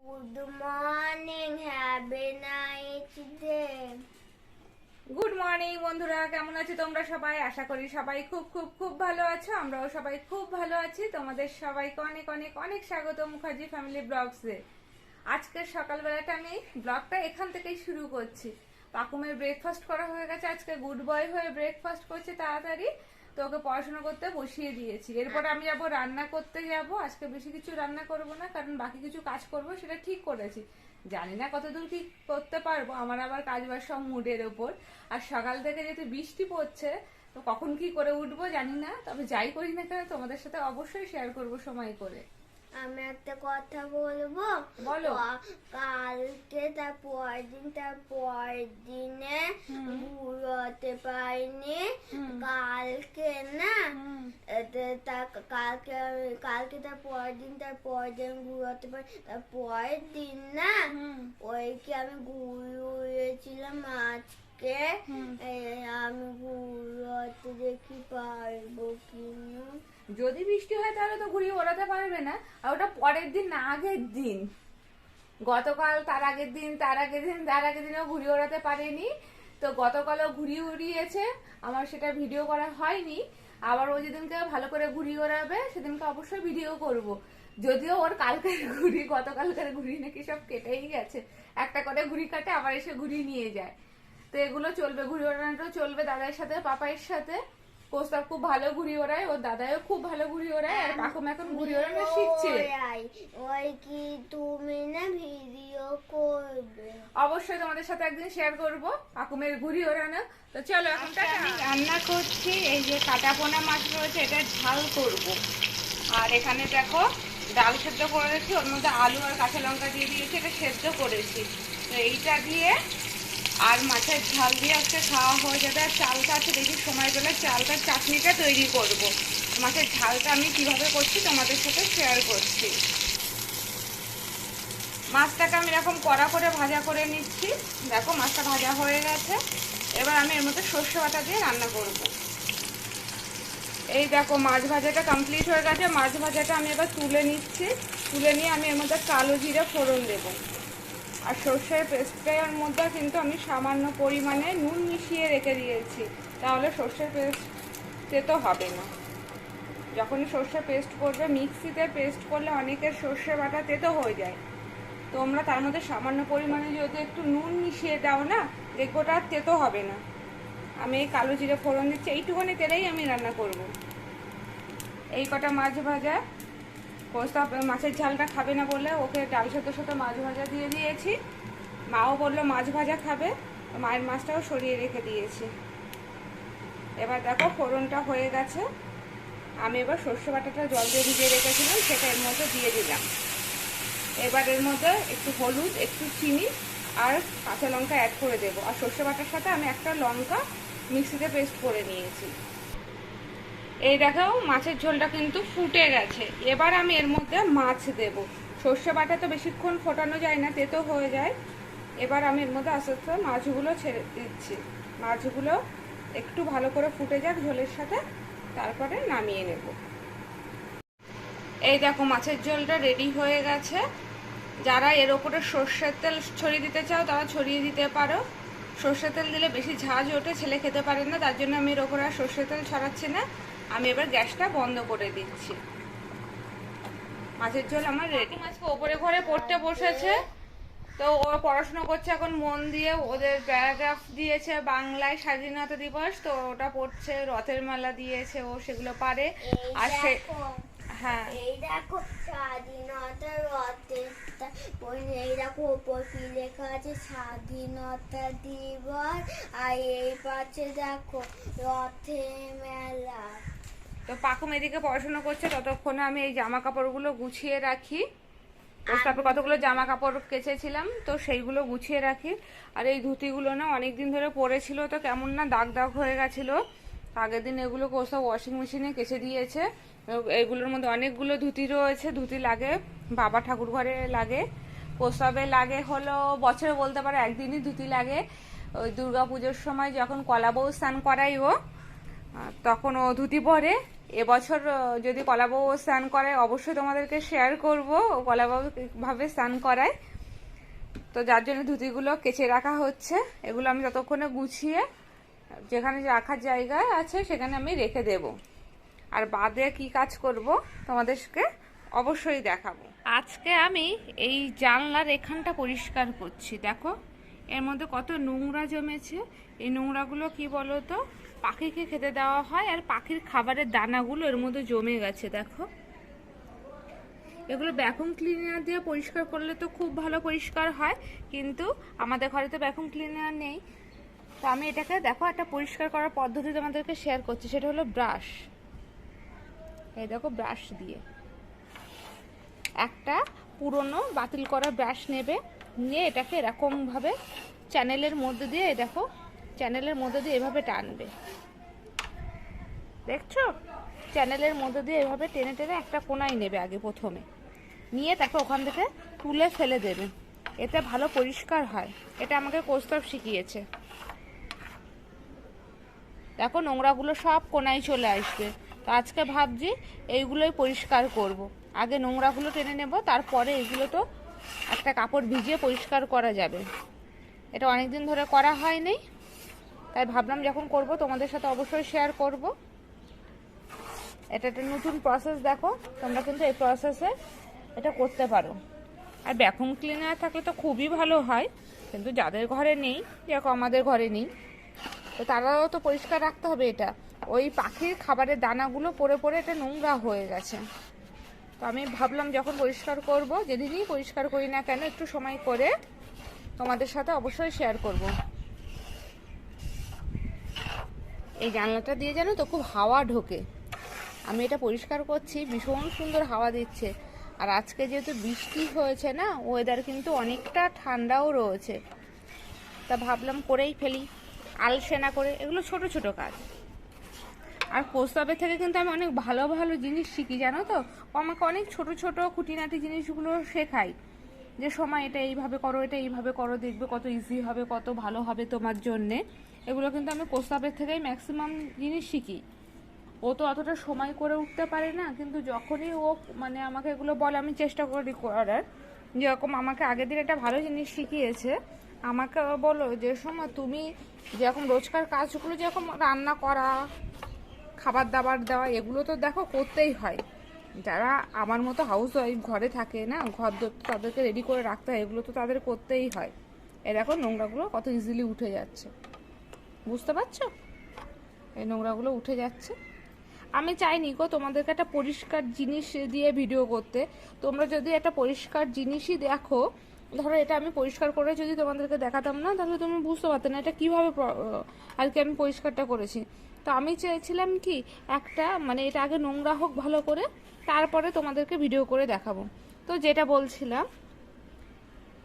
Good morning, have a nice day. Good morning বন্ধুরা, কেমন আছো তোমরা সবাই? আশা করি সবাই খুব খুব খুব ভালো আছো। আমরাও সবাই খুব ভালো আছি। তোমাদের সবাইকে অনেক অনেক অনেক স্বাগত মুখার্জি ফ্যামিলি ব্লগসে। আজকের সকালবেলাটা আমি ব্লগটা এখান থেকেই শুরু করছি। পাকুমের ব্রেকফাস্ট করা হয়ে গেছে। আজকে গুড বয় হয়ে ব্রেকফাস্ট করছে তাড়াতাড়ি, তো ওকে পড়াশোনা করতে বসিয়ে দিয়েছি। এরপরে আমি যাব রান্না করতে যাব। আজকে বেশি কিছু রান্না করব না, কারণ বাকি কিছু কাজ করব, সেটা ঠিক করেছি। জানি না কতদূর কি করতে পারবো, আমার আবার কাজ বাজ সব মুডের ওপর। আর সকাল থেকে যেহেতু বৃষ্টি পড়ছে, তো কখন কি করে উঠবো জানি না। তবে যাই করি না কেন তোমাদের সাথে অবশ্যই শেয়ার করব সময় করে। আমি একটা কথা বলবো। বলো। কালকে তার পরের দিনে ঘুরোতে পারিনি। কালকে না কালকে তার পরের দিন ঘুরোতে পারি। তার পরের দিন না ওইকে আমি ঘুরিয়েছিলাম আজকে। আমি ঘুরোতে দেখি পারবো কিনা। যদি বৃষ্টি হয় তাহলে তো ঘুরিয়ে ওড়াতে পারবে না, আর ওটা পরের দিন না আগের দিন। গতকাল তার আগের দিনও ঘুরিয়ে ওড়াতে পারেনি। তো গতকালও ঘুরিয়ে উড়িয়েছে, আমার সেটা ভিডিও করা হয়নি। আবার ও যেদিনকে ভালো করে ঘুরিয়ে ওড়াবে সেদিনকে অবশ্যই ভিডিও করব। যদিও ওর কালকের ঘুড়ি গতকালকার ঘুড়ি নাকি সব কেটেই গেছে। একটা করে ঘুড়ি কাটে আবার এসে ঘুড়ি নিয়ে যায়। তো এগুলো চলবে, ঘুড়ি ওড়ানোটাও চলবে দাদার সাথে পাপাইয়ের সাথে। কোস্তা খুব ভালো ঘুড়ি ওড়ায়, ওর দাদাও খুব ভালো ঘুড়ি ওড়ায়, আর পাকুম এখন ঘুড়ি ওড়ানো শিখছে। ওই কি তুমি না ভিডিও করবে? অবশ্যই তোমাদের সাথে একদিন শেয়ার করব পাকুমের ঘুড়ি ওড়ানো। তো চলো এখন আমি রান্না করছি। এই যে কাটা পোনা মাছ রয়েছে, এটা ঝাল করব। আর এখানে দেখো ডাল সেদ্ধ করে রেখেছি, ওর মধ্যে আলু আর কাঁচা লঙ্কা দিয়ে দিয়েছি, এটা সেদ্ধ করেছি। তো এইটা দিয়ে আর মাছের ঝাল দিয়ে আজকে খাওয়া হয়ে যাবে। আর চালটা আছে, দেখি সময় পেলে চালটার চাটনিটা তৈরি করব। মাছের ঝালটা আমি কিভাবে করছি তোমাদের সাথে শেয়ার করছি। মাছটাকে আমি এরকম কড়া করে ভাজা করে নিচ্ছি। দেখো মাছটা ভাজা হয়ে গেছে। এবার আমি এর মধ্যে সর্ষে বাটা দিয়ে রান্না করব। এই দেখো মাছ ভাজাটা কমপ্লিট হয়ে গেছে। মাছ ভাজাটা আমি এবার তুলে নিচ্ছি। তুলে নিয়ে আমি এর মধ্যে কালো জিরে ফোড়ন দেবো। আর সর্ষের পেস্টটার মধ্যে কিন্তু আমি সামান্য পরিমাণে নুন মিশিয়ে রেখে দিয়েছি, তাহলে সর্ষের পেস্টে তো হবে না। যখনই সর্ষে পেস্ট করবে, মিক্সিতে পেস্ট করলে অনেকের সর্ষে বাটা তেতো হয়ে যায়। তোমরা তার মধ্যে সামান্য পরিমাণে যদি একটু নুন মিশিয়ে দাও না, দেখবো ওটা আর তেতো হবে না। আমি এই কালো জিরে ফোড়ন দিচ্ছি, এইটুখানি তেলেই আমি রান্না করব। এই কটা মাছ ভাজা, কোস্তা মাছের ঝালটা খাবে না বলে ওকে ডাল সেদ্ধর সাথে মাছ ভাজা দিয়ে দিয়েছি। মাও বললো মাছ ভাজা খাবে, মায়ের মাছটাও সরিয়ে রেখে দিয়েছি। এবার দেখো ফোড়নটা হয়ে গেছে। আমি এবার সর্ষে বাটাটা জল দিয়ে ভিজিয়ে রেখেছিলাম, সেটা এর মধ্যে দিয়ে দিলাম। এবার এর মধ্যে একটু হলুদ, একটু চিনি আর কাঁচা লঙ্কা অ্যাড করে দেবো। আর সর্ষে বাটার সাথে আমি একটা লঙ্কা মিক্সিতে পেস্ট করে নিয়েছি। এই দেখো মাছের ঝোলটা কিন্তু ফুটে গেছে। এবার আমি এর মধ্যে মাছ দেব। সর্ষে বাটা তো বেশিক্ষণ ফোটানো যায় না, তেতো হয়ে যায়। এবার আমি এর মধ্যে আস্তে আস্তে মাছগুলো ছেড়ে দিচ্ছি। মাছগুলো একটু ভালো করে ফুটে যাক ঝোলের সাথে, তারপরে নামিয়ে নেব। এই দেখো মাছের ঝোলটা রেডি হয়ে গেছে। যারা এর ওপরে সর্ষের তেল ছড়িয়ে দিতে চাও তারা ছড়িয়ে দিতে পারো। সর্ষের তেল দিলে বেশি ঝাঁঝ ওঠে, ছেলে খেতে পারে না, তার জন্য আমি এর ওপরে আর সর্ষের তেল ছড়াচ্ছি না। আমি এবার গ্যাসটা বন্ধ করে দিচ্ছি। মাছের ঝোল আমার রেডি। আজকে ওপরে ঘরে পড়তে বসেছে, তো ও পড়াশোনা করছে এখন মন দিয়ে। ওদের প্যারাগ্রাফ দিয়েছে বাংলায় স্বাধীনতা দিবস, তো ওটা পড়ছে। রথের মেলা দিয়েছে, ও সেগুলো পারে। আর সে হ্যাঁ, এই দেখো স্বাধীনতা রথের, এই দেখো উপর কি লেখা আছে স্বাধীনতা দিবস। আর এই পাশে দেখো রথের মেলা। তো পাকুম এদিকে পড়াশোনা করছে, ততক্ষণে আমি এই জামা কাপড়গুলো গুছিয়ে রাখি। তারপর কতগুলো জামা কাপড় কেচেছিলাম, তো সেইগুলো গুছিয়ে রাখি। আর এই ধুতিগুলো না অনেকদিন ধরে পরেছিল, তো কেমন না দাগ দাগ হয়ে গেছিলো। আগের দিন এগুলো সব ওয়াশিং মেশিনে কেচে দিয়েছে। এগুলোর মধ্যে অনেকগুলো ধুতি রয়েছে। ধুতি লাগে বাবা ঠাকুর ঘরে লাগে, প্রস্তাবে লাগে, হলো বছরে বলতে পারো একদিনই ধুতি লাগে। ওই দুর্গা পুজোর সময় যখন কলা বউ স্নান করাই ও, তখন ও ধুতি পরে। এবছর যদি কলাবাবু স্নান করে অবশ্যই তোমাদেরকে শেয়ার করব কলাবাবু কিভাবে স্নান করায়। তো যার জন্য ধুতিগুলো কেচে রাখা হচ্ছে। এগুলো আমি যতক্ষণে গুছিয়ে যেখানে রাখার জায়গা আছে সেখানে আমি রেখে দেব। আর বাদে কি কাজ করব তোমাদেরকে অবশ্যই দেখাবো। আজকে আমি এই জানলার এখানটা পরিষ্কার করছি। দেখো এর মধ্যে কত নোংরা জমেছে। এই নোংরাগুলো কি বলো তো, পাখিকে খেতে দেওয়া হয় আর পাখির খাবারের দানাগুলো এর মধ্যে জমে গেছে। দেখো এগুলো ভ্যাকুম ক্লিনার দিয়ে পরিষ্কার করলে তো খুব ভালো পরিষ্কার হয়, কিন্তু আমাদের ঘরে তো ভ্যাকুম ক্লিনার নেই। তো আমি এটাকে দেখো একটা পরিষ্কার করার পদ্ধতি তোমাদেরকে শেয়ার করছি, সেটা হলো ব্রাশ। এই দেখো ব্রাশ দিয়ে একটা পুরনো বাতিল করা ব্রাশ নেবে, নিয়ে এটাকে এরকমভাবে চ্যানেলের মধ্যে দিয়ে, দেখো চ্যানেলের মধ্যে দিয়ে এভাবে টানবে। দেখছো চ্যানেলের মধ্যে দিয়ে এভাবে টেনে টেনে একটা কোনায় নেবে আগে প্রথমে, নিয়ে তারপর ওখান থেকে তুলে ফেলে দেবে। এতে ভালো পরিষ্কার হয়। এটা আমাকে কৌস্তব শিখিয়েছে। দেখো নোংরাগুলো সব কোনায় চলে আসবে। তো আজকে ভাবছি এইগুলোই পরিষ্কার করব। আগে নোংরাগুলো টেনে নেব, তারপরে এগুলো তো একটা কাপড় ভিজিয়ে পরিষ্কার করা যাবে। এটা অনেক দিন ধরে করা হয়নি, তাই ভাবলাম যখন করব তোমাদের সাথে অবশ্যই শেয়ার করব। এটা একটা নতুন প্রসেস। দেখো তোমরা কিন্তু এই প্রসেসে এটা করতে পারো। আর ভ্যাকুম ক্লিনার থাকলে তো খুবই ভালো হয়, কিন্তু যাদের ঘরে নেই, যেরকম আমাদের ঘরে নেই, তো তারাও তো পরিষ্কার রাখতে হবে। এটা ওই পাখির খাবারের দানাগুলো পড়ে পড়ে এটা নোংরা হয়ে গেছে। তো আমি ভাবলাম যখন পরিষ্কার করব, যেদিনই পরিষ্কার করি না কেন একটু সময় করে তোমাদের সাথে অবশ্যই শেয়ার করব। এই জানলাটা দিয়ে জানো তো খুব হাওয়া ঢোকে। আমি এটা পরিষ্কার করছি, ভীষণ সুন্দর হাওয়া দিচ্ছে। আর আজকে যেহেতু বৃষ্টি হয়েছে না, ওয়েদার কিন্তু অনেকটা ঠান্ডাও রয়েছে। তা ভাবলাম করেই ফেলি, আলসে না করে। এগুলো ছোট ছোট কাজ। আর প্রস্তাবের থেকে কিন্তু আমি অনেক ভালো ভালো জিনিস শিখি, জানো তো। ও আমাকে অনেক ছোট ছোট খুঁটিনাটি জিনিসগুলো শেখায়, যে সময় এটা এইভাবে করো, এটা এইভাবে করো, দেখবে কত ইজি হবে, কত ভালো হবে তোমার জন্যে। এগুলো কিন্তু আমি প্রস্তাবের থেকেই ম্যাক্সিমাম জিনিস শিখি। ও তো অতটা সময় করে উঠতে পারে না, কিন্তু যখনই ও মানে আমাকে এগুলো বলে আমি চেষ্টা করি করার। যেরকম আমাকে আগের দিন একটা ভালো জিনিস শিখিয়েছে। আমাকে বলো যে সময় তুমি যেরকম রোজকার কাজগুলো, যেরকম রান্না করা, খাবার দাবার দেওয়া, এগুলো তো দেখো করতেই হয়। যারা আমার মতো হাউস ওয়াইফ ঘরে থাকে না, ঘর তাদেরকে রেডি করে রাখতে হয়, এগুলো তো তাদের করতেই হয়। এই দেখো নোংরাগুলো কত ইজিলি উঠে যাচ্ছে, বুঝতে পারছো? এই নোংরাগুলো উঠে যাচ্ছে। আমি চাইনি গো তোমাদেরকে একটা পরিষ্কার জিনিস দিয়ে ভিডিও করতে। তোমরা যদি একটা পরিষ্কার জিনিসই দেখো, ধরো এটা আমি পরিষ্কার করে যদি তোমাদেরকে দেখাতাম না, তাহলে তুমি বুঝতে পারতে না এটা কীভাবে আর কি আমি পরিষ্কারটা করেছি। তো আমি চেয়েছিলাম কি একটা মানে এটা আগে নোংরা হোক ভালো করে, তারপরে তোমাদেরকে ভিডিও করে দেখাবো। তো যেটা বলছিলাম,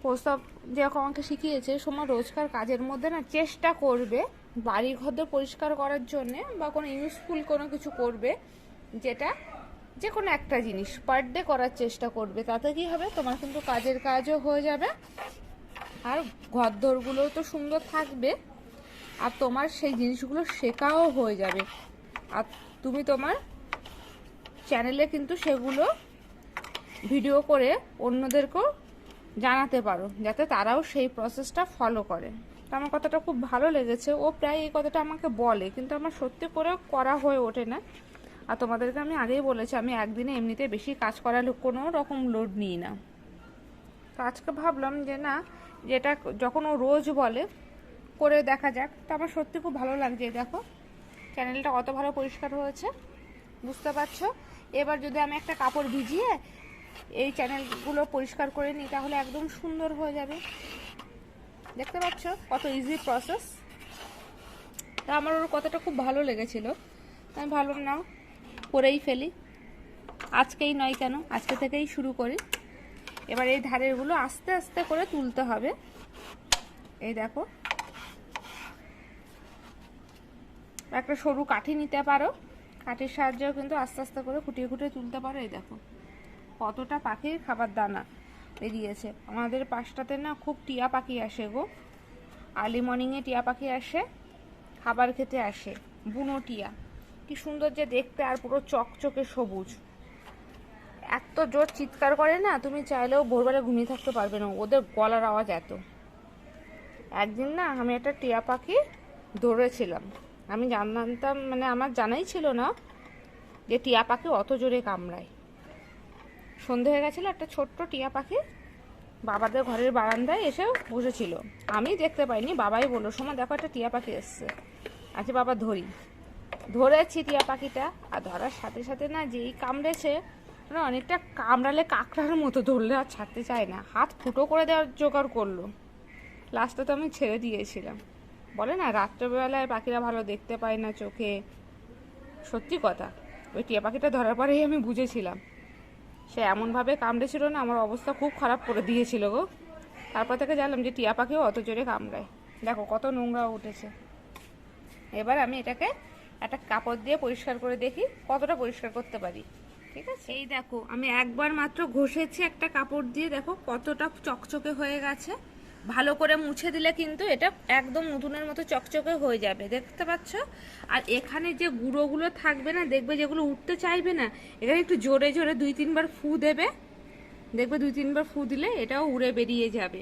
প্রস্তাব যেরকম আমাকে শিখিয়েছে, সময় রোজকার কাজের মধ্যে না চেষ্টা করবে বাড়ি ঘর পরিষ্কার করার জন্যে, বা কোনো ইউজফুল কোনো কিছু করবে, যেটা যে কোনো একটা জিনিস পার ডে করার চেষ্টা করবে। তাতে কি হবে, তোমার কিন্তু কাজের কাজও হয়ে যাবে, আর ঘরদোরগুলোও তো সুন্দর থাকবে, আর তোমার সেই জিনিসগুলো শেখাও হয়ে যাবে। আর তুমি তোমার চ্যানেলে কিন্তু সেগুলো ভিডিও করে অন্যদেরকেও জানাতে পারো, যাতে তারাও সেই প্রসেসটা ফলো করে। তো আমার কথাটা খুব ভালো লেগেছে। ও প্রায় এই কথাটা আমাকে বলে, কিন্তু আমার সত্যি করে করা হয়ে ওঠে না। আর তোমাদেরকে আমি আগেই বলেছি, আমি একদিনে এমনিতে বেশি কাজ করার কোনো রকম লোড নিই না। তো আজকে ভাবলাম যে না, যেটা যখন ও রোজ বলে করে দেখা যাক। তো আমার সত্যি খুব ভালো লাগছে। দেখো চ্যানেলটা কত ভালো পরিষ্কার হয়েছে, বুঝতে পারছো? এবার যদি আমি একটা কাপড় ভিজিয়ে এই চ্যানেলগুলো পরিষ্কার করে নিই, তাহলে একদম সুন্দর হয়ে যাবে। দেখতে পাচ্ছ কত ইজি প্রসেস। তা আমার ওর কথাটা খুব ভালো লেগেছিল। আমি ভাবলাম না করেই ফেলি, আজকেই নয় কেন, আজকে থেকেই শুরু করি। এবার এই ধারেরগুলো আস্তে আস্তে করে তুলতে হবে। এই দেখো একটা সরু কাঠি নিতে পারো, কাঠির সাহায্যেও কিন্তু আস্তে আস্তে করে খুঁটিয়ে খুঁটিয়ে তুলতে পারো। এই দেখো কতটা পাখির খাবার দানা বেরিয়েছে। আমাদের পাশটাতে না খুব টিয়া পাখি আসে গো। আর্লি মর্নিংয়ে টিয়া পাখি আসে, খাবার খেতে আসে, বুনো টিয়া। কি সুন্দর যে দেখতে, আর পুরো চকচকে সবুজ। এত জোর চিৎকার করে না, তুমি চাইলেও ভোরবেলা ঘুমিয়ে থাকতে পারবে না, ওদের গলার আওয়াজ এত। একদিন না আমি একটা টিয়া পাখি ধরেছিলাম, আমি জানতাম, মানে আমার জানাই ছিল না যে টিয়া পাখি অত জোরে কামড়ায়। সন্ধে হয়ে গেছিলো, একটা ছোট্ট টিয়া পাখি বাবাদের ঘরের বারান্দায় এসে বসেছিল, আমি দেখতে পাইনি, বাবাই বললো সময় দেখো একটা টিয়া পাখি এসছে। আচ্ছা বাবা ধরেছি টিয়া পাখিটা, আর ধরার সাথে সাথে না যেই কামড়েছে, মানে অনেকটা কামড়ালে কাঁকড়ার মতো, ধরলে আর ছাড়তে চায় না, হাত ফুটো করে দেওয়ার জোগাড় করলো। লাস্টে তো আমি ছেড়ে দিয়েছিলাম। বলে না রাত্রেবেলায় পাখিরা ভালো দেখতে পায় না চোখে, সত্যি কথা। ওই টিয়া পাখিটা ধরার পরেই আমি বুঝেছিলাম। সে এমনভাবে কামড়েছিল না, আমার অবস্থা খুব খারাপ করে দিয়েছিল গো। তারপর থেকে জানলাম যে টিয়া পাখিও অত জোরে কামড়ায়। দেখো কত নোংরা উঠেছে। এবার আমি এটাকে একটা কাপড় দিয়ে পরিষ্কার করে দেখি কতটা পরিষ্কার করতে পারি। ঠিক আছে, এই দেখো আমি একবার মাত্র ঘষেছি একটা কাপড় দিয়ে, দেখো কতটা চকচকে হয়ে গেছে। ভালো করে মুছে দিলে কিন্তু এটা একদম নতুনের মতো চকচকে হয়ে যাবে, দেখতে পাচ্ছ। আর এখানে যে গুঁড়োগুলো থাকবে না, দেখবে যেগুলো উঠতে চাইবে না, এখানে একটু জোরে জোরে 2-3 বার ফু দেবে, দেখবে 2-3 বার ফু দিলে এটাও উড়ে বেরিয়ে যাবে।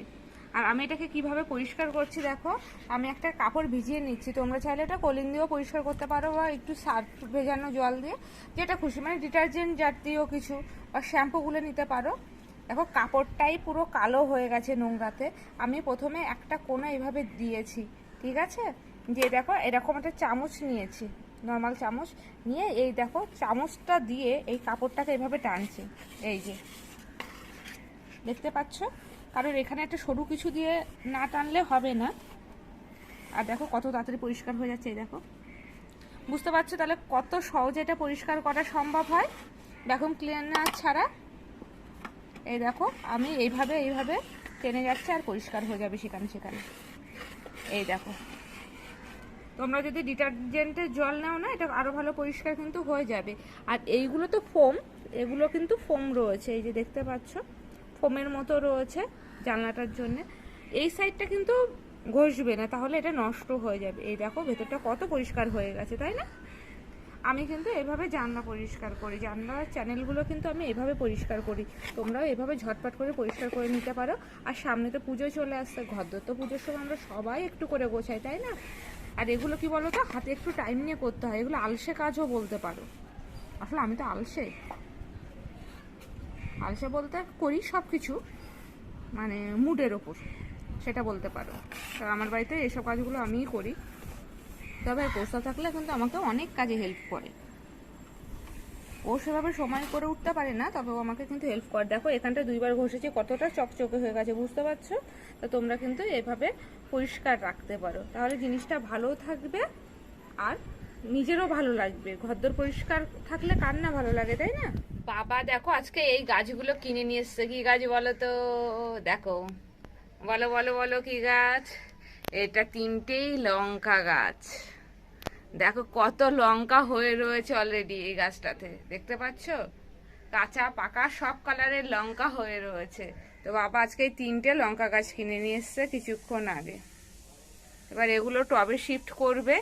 আর আমি এটাকে কিভাবে পরিষ্কার করছি দেখো, আমি একটা কাপড় ভিজিয়ে নিচ্ছি, তোমরা চাইলে এটা কলিন দিয়েও পরিষ্কার করতে পারো, বা একটু সার্ফ ভেজানো জল দিয়ে, যেটা খুশি, মানে ডিটারজেন্ট জাতীয় কিছু, বা শ্যাম্পুগুলো নিতে পারো। দেখো কাপড়টাই পুরো কালো হয়ে গেছে নোংরাতে। আমি প্রথমে একটা কোণা এইভাবে দিয়েছি, ঠিক আছে, দিয়ে দেখো এরকম একটা চামচ নিয়েছি, নর্মাল চামচ নিয়ে এই দেখো চামচটা দিয়ে এই কাপড়টাকে এইভাবে টানছি, এই যে দেখতে পাচ্ছ। কারণ এখানে একটা সরু কিছু দিয়ে না টানলে হবে না। আর দেখো কত তাড়াতাড়ি পরিষ্কার হয়ে যাচ্ছে, এই দেখো, বুঝতে পারছো তাহলে কত সহজে এটা পরিষ্কার করা সম্ভব হয় ভ্যাকুয়াম ক্লিনার ছাড়া। এই দেখো আমি এইভাবে টেনে যাচ্ছে আর পরিষ্কার হয়ে যাবে সেখানে। এই দেখো, তোমরা যদি ডিটারজেন্টের জল নাও না, এটা আরো ভালো পরিষ্কার কিন্তু হয়ে যাবে। আর এইগুলো তো ফোম, এগুলো কিন্তু ফোম রয়েছে, এই যে দেখতে পাচ্ছ ফোমের মতো রয়েছে জানলাটার জন্য। এই সাইডটা কিন্তু ঘষবে না, তাহলে এটা নষ্ট হয়ে যাবে। এই দেখো ভেতরটা কত পরিষ্কার হয়ে গেছে, তাই না। আমি কিন্তু এভাবে জানলা পরিষ্কার করি, জানলার চ্যানেলগুলো কিন্তু আমি এভাবে পরিষ্কার করি। তোমরাও এভাবে ঝটপট করে পরিষ্কার করে নিতে পারো। আর সামনে তো পুজো চলে আসছে, ঘরদোর তো পুজোর সময় আমরা সবাই একটু করে গোছাই, তাই না। আর এগুলো কি বলো তো, হাতে একটু টাইম নিয়ে করতে হয়, এগুলো আলসে কাজও বলতে পারো। আসলে আমি তো আলসে বলতে করি সব কিছু, মানে মুডের ওপর, সেটা বলতে পারো। তো আমার বাড়িতে এসব কাজগুলো আমিই করি, তবে পোষা থাকলে কিন্তু আমাকে অনেক কাজে হেল্প করে। ও সেভাবে সময় করে উঠতে পারে না, তবে ও আমাকে কিন্তু হেল্প করে। দেখো এখানটা 2 বার ঘষেছি, কতটা চকচকে হয়ে গেছে, বুঝতে পারছো। তো তোমরা কিন্তু এভাবে পরিষ্কার রাখতে পারো, তাহলে জিনিসটা ভালো থাকবে আর নিজেরও ভালো লাগবে। ঘরদোর পরিষ্কার থাকলে কার না ভালো লাগে, তাই না। বাবা দেখো আজকে এই গাছগুলো কিনে নিয়ে এসছে। কি গাছ বলো তো, দেখো, বলো বলো বলো কি গাছ। এটা 3টেই লঙ্কা গাছ। দেখো কত লঙ্কা হয়ে রয়েছে অলরেডি এই গাছটাতে, দেখতে পাচ্ছ, কাঁচা পাকা সব কালারের লঙ্কা হয়ে রয়েছে। তো বাবা আজকে এই 3টে লঙ্কা গাছ কিনে নিয়ে এসছে কিছুক্ষণ আগে। এবার এগুলো টবে শিফট করবে।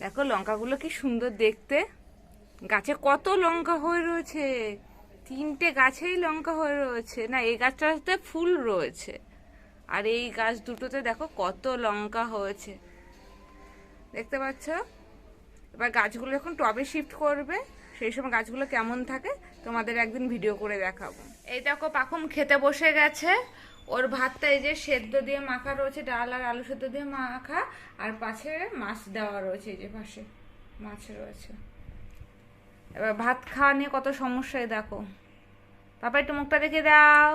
দেখো লঙ্কাগুলো কি সুন্দর দেখতে, গাছে কত লঙ্কা হয়ে রয়েছে, 3টে গাছেই লঙ্কা হয়ে রয়েছে। না এই গাছটাতে ফুল রয়েছে, আর এই গাছ দুটোতে দেখো কত লঙ্কা হয়েছে, দেখতে পাচ্ছ। এবার গাছগুলো যখন টবে শিফট করবে, সেই সময় গাছগুলো কেমন থাকে তোমাদের একদিন ভিডিও করে দেখাবো। এই দেখো পাখুম খেতে বসে গেছে, ওর ভাতটা এই যে সেদ্ধ দিয়ে মাখা রয়েছে, ডাল আর আলু সেদ্ধ দিয়ে মাখা, আর পাশে মাছ দেওয়া রয়েছে, এই যে পাশে মাছ রয়েছে। এবার ভাত খাওয়া নিয়ে কত সমস্যায় দেখো। পাপা একটু মুখটা দেখে দাও,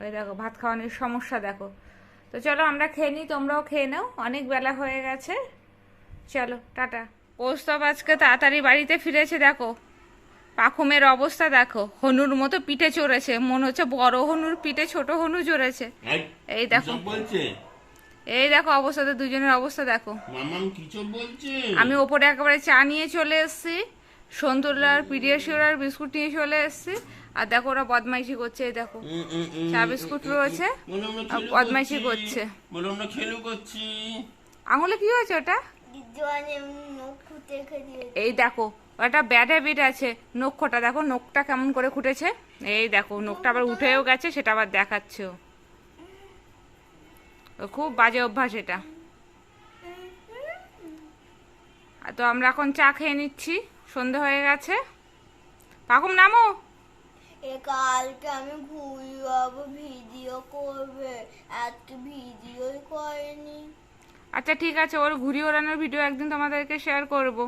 ওই দেখো ভাত খাওয়ানোর সমস্যা দেখো। তো চলো আমরা খেয়ে নিই, তোমরাও খেয়ে নাও, অনেক বেলা হয়ে গেছে। চলো টাটা। কৌস্তব আজকে তাড়াতাড়ি বাড়িতে ফিরেছে, দেখো পাখুমের অবস্থা দেখো, হনুর মতো পিঠে চড়েছে, মনে হচ্ছে বড় হনুর পিঠে ছোট হনু চড়েছে। এই দেখো এই দেখো অবস্থাতে দুজনের অবস্থা দেখো। আমি ওপরে একেবারে চা নিয়ে চলে এসেছি, সন্তুলার পিডিয়াশিওর বিস্কুট নিয়ে চলে এসেছি, আর দেখো ওরা বদমাইশি করছে। এই দেখো চা বিস্কুট রয়েছে, বদমাইশি করছে। আঙুলে কি হয়েছে ওটা? জোয়ানে নখ খুঁটে রেখে দিয়েছে। এই দেখো একটা ব্যাড হ্যাবিট আছে, নখটা দেখো নখটা কেমন করে খুঁটেছে। এই দেখো নখটা আবার উঠেও গেছে, সেটা আবার দেখাচ্ছে ও। ওর খুব বাজে অভ্যাস এটা। আর তো আমরা এখন চা খেয়ে নিচ্ছি, সন্ধে হয়ে গেছে। পাকুম নামো। কালকে আমি ঘুরি বাবু ভিডিও করবে, আজকে ভিডিওই করেনি। আচ্ছা ঠিক আছে, ওর ঘুড়ি ওড়ানোর ভিডিও একদিন তোমাদেরকে শেয়ার করব।